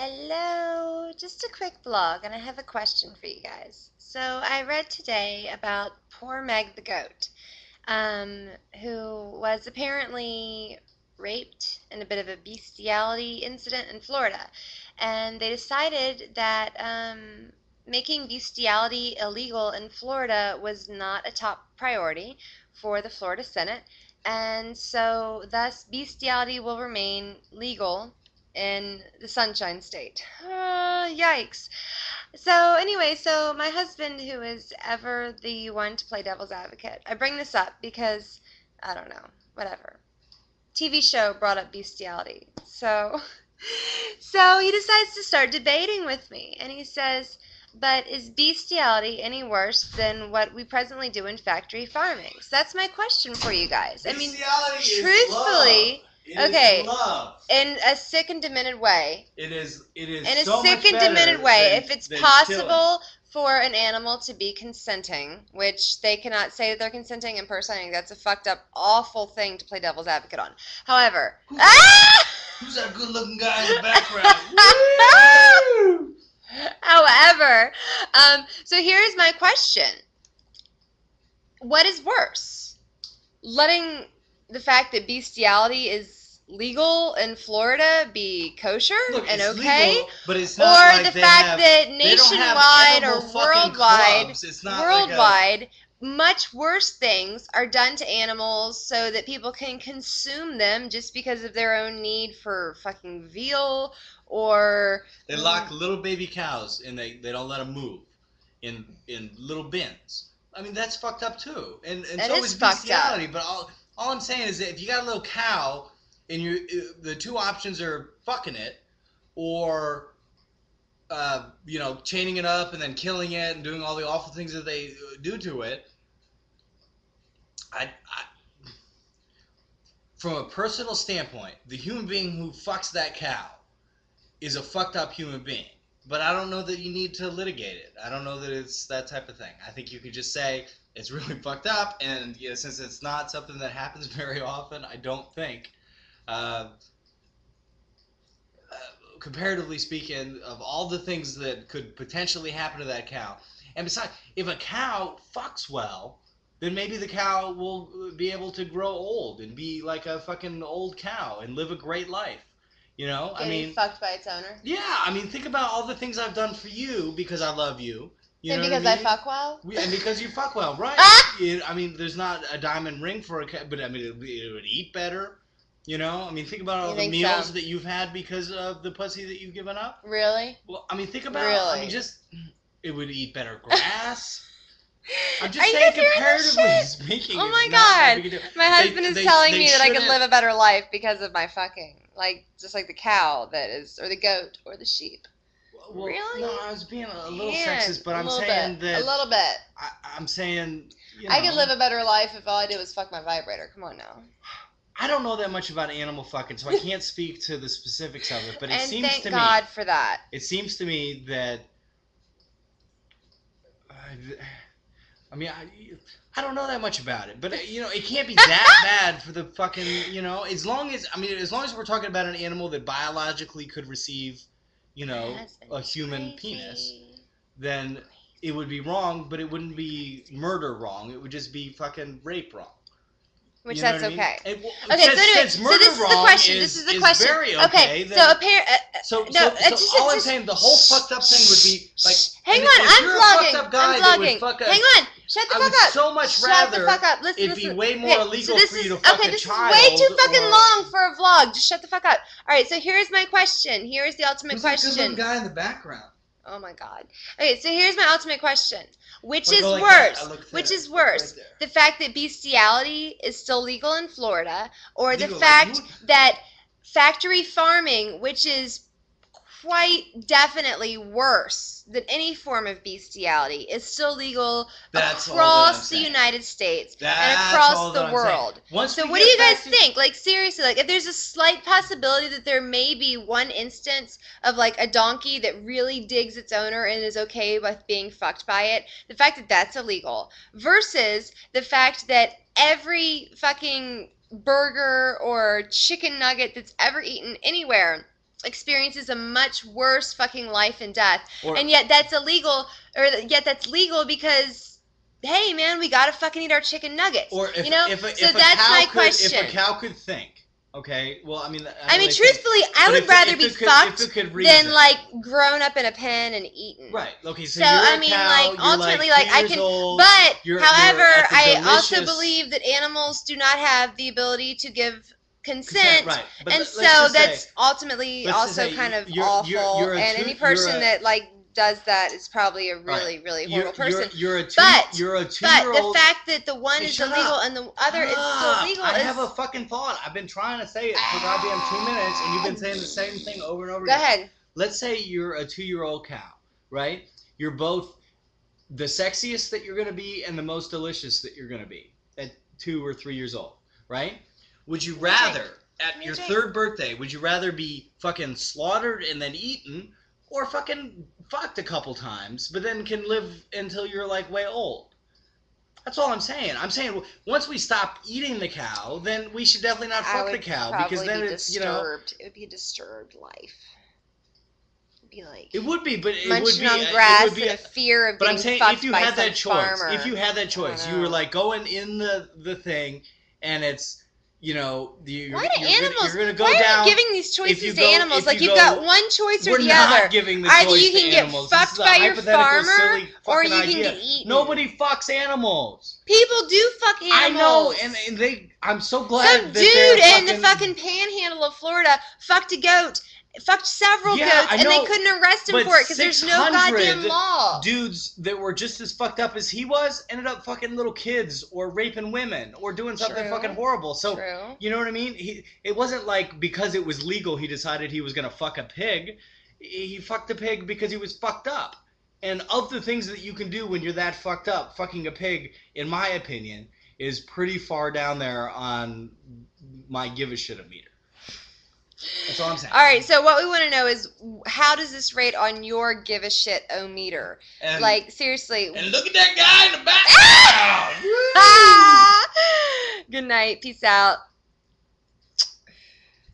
Hello, just a quick vlog, and I have a question for you guys. So I read today about poor Meg the goat, who was apparently raped in a bit of a bestiality incident in Florida, and they decided that making bestiality illegal in Florida was not a top priority for the Florida Senate, and so thus bestiality will remain legal in the Sunshine State. Yikes. So anyway, so my husband, who is ever the one to play devil's advocate, I bring this up because, I don't know, whatever. TV show brought up bestiality. So he decides to start debating with me, and he says, but is bestiality any worse than what we presently do in factory farming? So that's my question for you guys. I mean, Bestiality truthfully, is love. okay, It is love. in a sick and demented way. It is In a so sick much and better demented way, than, if it's than possible killing. for an animal to be consenting, which they cannot say that they're consenting in person, I think that's a fucked up, awful thing to play devil's advocate on. However, Who's that good-looking guy in the background? Woo! However, so here's my question. What is worse? Letting the fact that bestiality is legal in Florida be kosher Look, and it's okay? legal, but it's not Or like the they fact have, that they don't have nationwide or animal fucking worldwide, clubs. It's not like much worse things are done to animals so that people can consume them just because of their own need for fucking veal or they lock little baby cows and they don't let them move in little bins. I mean, that's fucked up too. And That so is is fucked bestiality. up. But all I'm saying is that if you got a little cow and the two options are fucking it or chaining it up and then killing it and doing all the awful things that they do to it. I from a personal standpoint, the human being who fucks that cow is a fucked up human being. But I don't know that you need to litigate it. I don't know that it's that type of thing. I think you could just say it's really fucked up, and since it's not something that happens very often, I don't think, comparatively speaking, of all the things that could potentially happen to that cow. And besides, if a cow fucks well, then maybe the cow will be able to grow old and be like a fucking old cow and live a great life. Getting fucked by its owner. Yeah, I mean, think about all the things I've done for you because I love you. You And know because what I I mean? fuck well? And because you fuck well, right? I mean, there's not a diamond ring for a cat, but I mean, it would eat better. I mean, think about all You the think meals so? that you've had because of the pussy that you've given up. Really? Well, I mean, think about, I Really? mean, it would eat better grass. I'm Are just you saying, guys hearing this comparatively shit? speaking, Oh my it's not that god. big a deal. My husband is telling me that I could live a better life because of my fucking. Like, just like the cow that is, or the goat, or the sheep. Well, Really? no, I was being a little Man, sexist, but a I'm little saying bit. that A little bit. I'm saying, I could live a better life if all I did was fuck my vibrator. Come on now. I don't know that much about animal fucking, so I can't speak to the specifics of it. But it And seems thank to God me, for that. it seems to me that, I mean, I don't know that much about it, but it can't be that bad for the fucking, as long as we're talking about an animal that biologically could receive, a human penis, then it would be wrong, but it wouldn't be murder wrong. It would just be fucking rape wrong. Which You know that's what I mean? okay. Okay, So anyway, since murder this is the wrong question. This is the question. very Okay, then, so all I'm saying, the whole fucked up thing would be like. Hang and on, if I'm you're vlogging. a fucked up guy I'm that would vlogging. fuck Hang on, shut the I fuck would up. so much Shut rather the fuck up. Listen, it'd be listen. way more Okay, illegal so for you to fuck okay, a this child. is way too fucking or, long for a vlog. Just shut the fuck up. All right, so here's my question. Here's the ultimate Who's that question. good-looking guy in the background? Oh my god. Okay, so here's my ultimate question. Which is Go like worse? that. Look Which there. is worse? Right The fact that bestiality is still legal in Florida, or the Legal, fact like, that factory farming, which is quite definitely worse than any form of bestiality, is still legal That's all that across I'm the saying. United States and That's across all the that I'm saying. world. Once So we what do get you guys back to- think? Like, seriously, like if there's a slight possibility that there may be one instance of like a donkey that really digs its owner and is okay with being fucked by it, the fact that that's illegal versus the fact that every fucking burger or chicken nugget that's ever eaten anywhere experiences a much worse fucking life and death, Or, and yet that's illegal, or yet that's legal because, hey man, we gotta fucking eat our chicken nuggets. or if, you know, if, a, so if a that's cow my could, question. if a cow could think, okay, well, I mean, I mean, think, truthfully, I but would if rather it be could- fucked if it could reason. than like grown up in a pen and eaten. Right. Okay. So, So you're I a mean, cow, like you're ultimately, like like I 2 years can. old, But you're however, at the I also delicious- believe that animals do not have the ability to give consent, right? But and let's so just that's say, ultimately let's just also say kind of you're- awful. you're a and two- any you're person a- that like does that is probably a really, Right. really horrible person. You're a But you're a But 2-year-old. the fact that the one Hey, is shut illegal up. and the other is still legal I is. have a fucking thought. I've been trying to say it for goddamn 2 minutes, and you've been saying the same thing over and over Go again. ahead. Let's say you're a 2-year-old cow, right? You're both the sexiest that you're gonna be and the most delicious that you're gonna be at 2 or 3 years old, right? Would you rather, at your 3rd birthday, would you rather be fucking slaughtered and then eaten, or fucking fucked a couple times, but then can live until you're like way old? That's all I'm saying. I'm saying once we stop eating the cow, then we should definitely not fuck the cow, because then it's disturbed. It would be a disturbed life. It'd be like it would be, but it would munching be on grass it would be, and a fear of but I'm getting saying fucked if you by had some that choice, farmer. if you had that choice, you were like going in the thing, and it's you're, Why do animals? you're gonna go why down. are you giving these choices you to go- animals? if Like you you've go- got one choice or We're the not other. giving the Either choice you to can get animals. fucked This is a by your hypothetical, farmer, silly or fucking you can idea. get eaten. Nobody fucks animals. People do fuck animals. I know, and they. I'm so glad Some that they're dude in the fucking fucking panhandle of Florida fucked a goat. Fucked several Yeah, goats, I and they know, couldn't arrest him but for it because there's no 600 goddamn law. dudes that were just as fucked up as he was ended up fucking little kids or raping women or doing something True. fucking horrible. So True. you know what I mean? It wasn't like because it was legal he decided he was gonna fuck a pig. He fucked a pig because he was fucked up. And of the things that you can do when you're that fucked up, fucking a pig, in my opinion, is pretty far down there on my give a shit meter. That's all I'm saying. All right, so what we want to know is how does this rate on your give a shit o meter? And, Like seriously. and look at that guy in the background. Ah! Good night. Peace out.